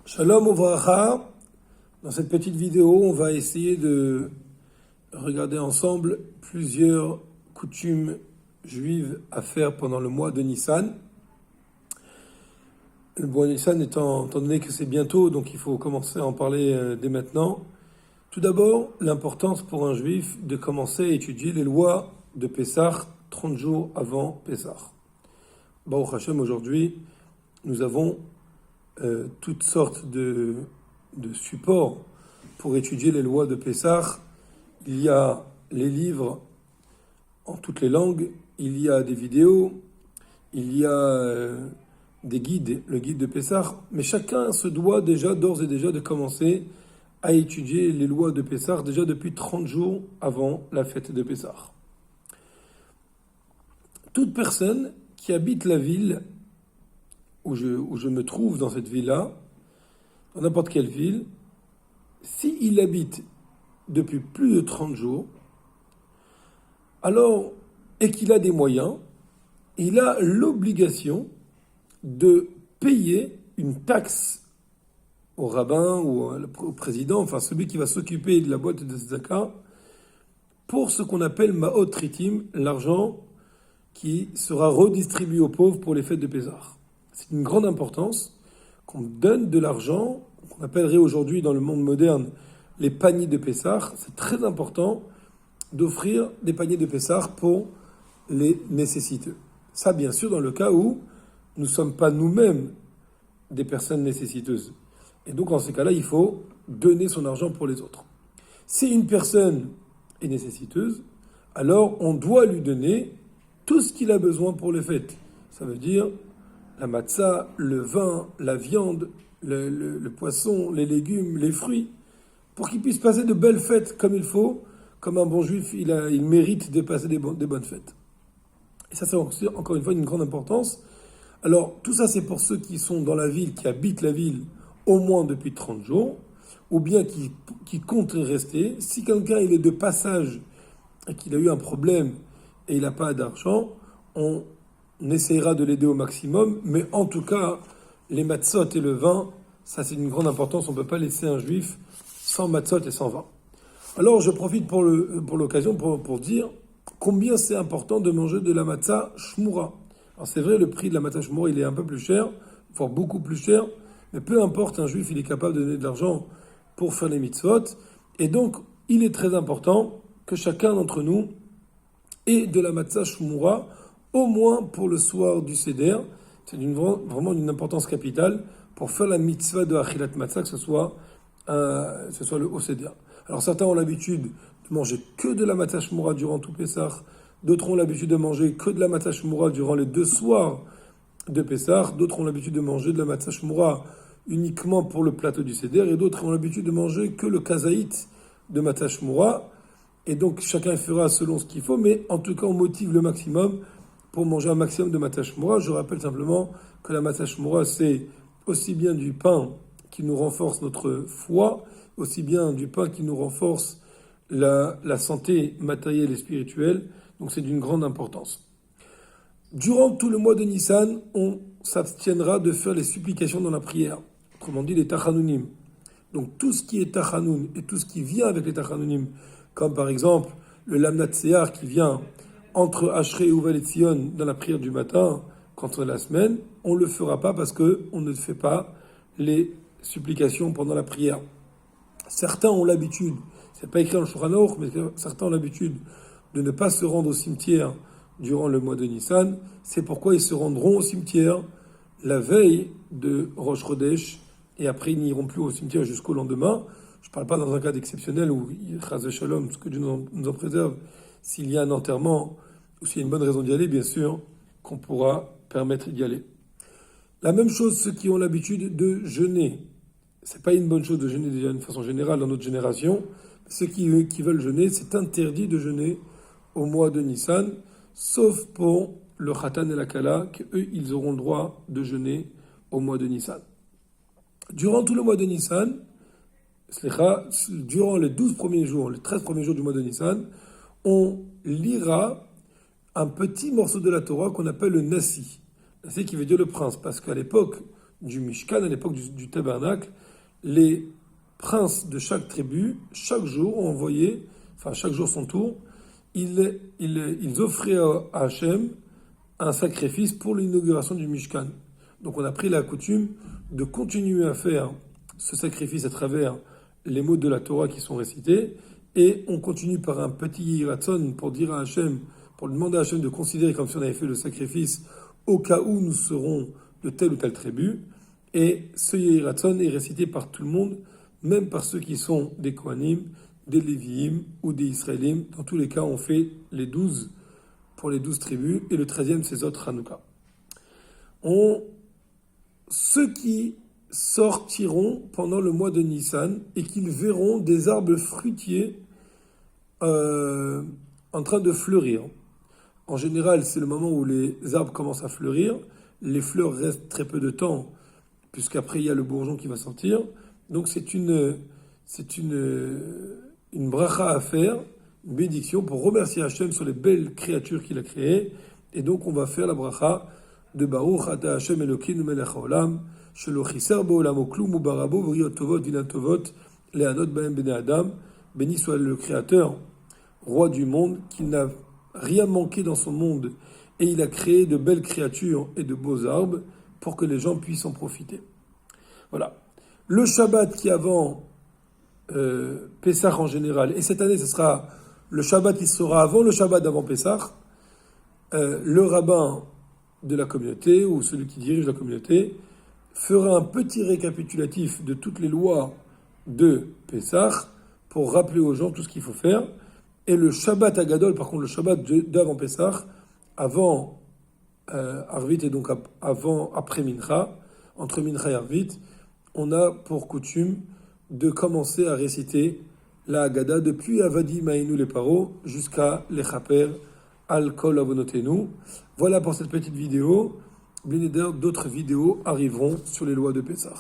Shalom Uvracha. Dans cette petite vidéo, on va essayer de regarder ensemble plusieurs coutumes juives à faire pendant le mois de Nissan. Le mois de Nissan étant donné que c'est bientôt, donc il faut commencer à en parler dès maintenant. Tout d'abord, l'importance pour un juif de commencer à étudier les lois de Pessah 30 jours avant Pessah. Baruch Hashem, aujourd'hui, nous avons toutes sortes de supports pour étudier les lois de Pessah. Il y a les livres en toutes les langues, il y a des vidéos, il y a des guides, le guide de Pessah, mais chacun se doit déjà, d'ores et déjà, de commencer à étudier les lois de Pessah déjà depuis 30 jours avant la fête de Pessah. Toute personne qui habite la ville où je me trouve dans cette ville-là, dans n'importe quelle ville, s'il habite depuis plus de 30 jours, alors, et qu'il a des moyens, il a l'obligation de payer une taxe au rabbin ou au président, enfin celui qui va s'occuper de la boîte de tzedaka, pour ce qu'on appelle ma'ot tritim, l'argent qui sera redistribué aux pauvres pour les fêtes de Pessah. C'est une grande importance qu'on donne de l'argent, qu'on appellerait aujourd'hui dans le monde moderne les paniers de Pessah. C'est très important d'offrir des paniers de Pessah pour les nécessiteux. Ça, bien sûr, dans le cas où nous ne sommes pas nous-mêmes des personnes nécessiteuses. Et donc, en ce cas-là, il faut donner son argent pour les autres. Si une personne est nécessiteuse, alors on doit lui donner tout ce qu'il a besoin pour les fêtes. Ça veut dire la matzah, le vin, la viande, le poisson, les légumes, les fruits, pour qu'il puisse passer de belles fêtes comme il faut, comme un bon juif, il mérite de passer des bonnes fêtes. Et ça, c'est encore une fois une grande importance. Alors, tout ça, c'est pour ceux qui sont dans la ville, qui habitent la ville au moins depuis 30 jours, ou bien qui comptent y rester. Si quelqu'un il est de passage et qu'il a eu un problème et il n'a pas d'argent, on essaiera de l'aider au maximum, mais en tout cas, les matzot et le vin, ça c'est une grande importance, on ne peut pas laisser un juif sans matzot et sans vin. Alors je profite pour l'occasion pour dire combien c'est important de manger de la matzah shmura. Alors c'est vrai, le prix de la matzah shmura, il est un peu plus cher, voire beaucoup plus cher, mais peu importe, un juif, il est capable de donner de l'argent pour faire les mitzvot, et donc il est très important que chacun d'entre nous ait de la matzah shmura, au moins pour le soir du Seder. C'est vraiment une importance capitale pour faire la mitzvah de Achilat Matzah, que ce soit le au Seder. Alors certains ont l'habitude de manger que de la matzah shmura durant tout Pessah, d'autres ont l'habitude de manger que de la matzah shmura durant les 2 soirs de Pessah, d'autres ont l'habitude de manger de la matzah shmura uniquement pour le plateau du Seder, et d'autres ont l'habitude de manger que le kazaït de matzah shmura, et donc chacun fera selon ce qu'il faut, mais en tout cas on motive le maximum pour manger un maximum de matzah shmura. Je rappelle simplement que la matzah shmura, c'est aussi bien du pain qui nous renforce notre foi, aussi bien du pain qui nous renforce la santé matérielle et spirituelle. Donc c'est d'une grande importance. Durant tout le mois de Nissan, on s'abstiendra de faire les supplications dans la prière. Autrement dit, les tachanunim. Donc tout ce qui est tachanoun et tout ce qui vient avec les tachanunim, comme par exemple le lamnat sehar qui vient entre Ashrei et Uval Etzion dans la prière du matin, contre la semaine, on ne le fera pas parce qu'on ne fait pas les supplications pendant la prière. Certains ont l'habitude, c'est pas écrit dans le Shulchan Aruch, mais certains ont l'habitude de ne pas se rendre au cimetière durant le mois de Nissan. C'est pourquoi ils se rendront au cimetière la veille de Rosh Chodesh et après ils n'iront plus au cimetière jusqu'au lendemain. Je ne parle pas dans un cas exceptionnel où, Chas Shalom, ce que Dieu nous en préserve, s'il y a un enterrement ou s'il y a une bonne raison d'y aller, bien sûr, qu'on pourra permettre d'y aller. La même chose, ceux qui ont l'habitude de jeûner. C'est pas une bonne chose de jeûner déjà d'une façon générale dans notre génération. Ceux qui veulent jeûner, c'est interdit de jeûner au mois de Nissan, sauf pour le Khatan et la Kala, qu'eux, ils auront le droit de jeûner au mois de Nissan. Durant tout le mois de Nissan, durant les 12 premiers jours, les 13 premiers jours du mois de Nissan, on lira un petit morceau de la Torah qu'on appelle le Nassi. Nassi qui veut dire le prince, parce qu'à l'époque du Mishkan, à l'époque du tabernacle, les princes de chaque tribu, chaque jour, ont envoyé, enfin chaque jour son tour, ils offraient à Hachem un sacrifice pour l'inauguration du Mishkan. Donc on a pris la coutume de continuer à faire ce sacrifice à travers les mots de la Torah qui sont récités, et on continue par un petit Yiratzon pour dire à Hachem, pour demander à Hachem de considérer comme si on avait fait le sacrifice au cas où nous serons de telle ou telle tribu. Et ce Yiratzon est récité par tout le monde, même par ceux qui sont des Kohanim, des Lévi'im ou des Israélim. Dans tous les cas, on fait les 12 pour les 12 tribus, et le 13e, c'est Zot Hanouka. Ceux qui sortiront pendant le mois de Nissan et qu'ils verront des arbres fruitiers en train de fleurir. En général, c'est le moment où les arbres commencent à fleurir. Les fleurs restent très peu de temps, puisqu'après il y a le bourgeon qui va sortir. Donc c'est une bracha à faire, une bénédiction pour remercier Hachem sur les belles créatures qu'il a créées. Et donc on va faire la bracha de Baruch Ata Hachem Elokeinu Melech Haolam Shelo Chiser Ba'olam Klum Ubarabo Vriot Tovot Vinan Tovot Lehanot Bahem Bnei Adam. Béni soit le Créateur, roi du monde, qui n'a rien manqué dans son monde, et il a créé de belles créatures et de beaux arbres pour que les gens puissent en profiter. Voilà. Le Shabbat qui avant Pessah en général, et cette année ce sera le Shabbat qui sera avant le Shabbat d'avant Pessah, le rabbin de la communauté ou celui qui dirige la communauté fera un petit récapitulatif de toutes les lois de Pessah pour rappeler aux gens tout ce qu'il faut faire. Et le Shabbat Agadol, par contre le Shabbat d'avant Pessah, avant Arvit et donc après Mincha, entre Mincha et Arvit, on a pour coutume de commencer à réciter la Haggadah depuis Avadi Ma'inu les Paro jusqu'à l'Echaper Al Kol Avonotenu. Voilà pour cette petite vidéo. Bien évidemment, d'autres vidéos arriveront sur les lois de Pessah.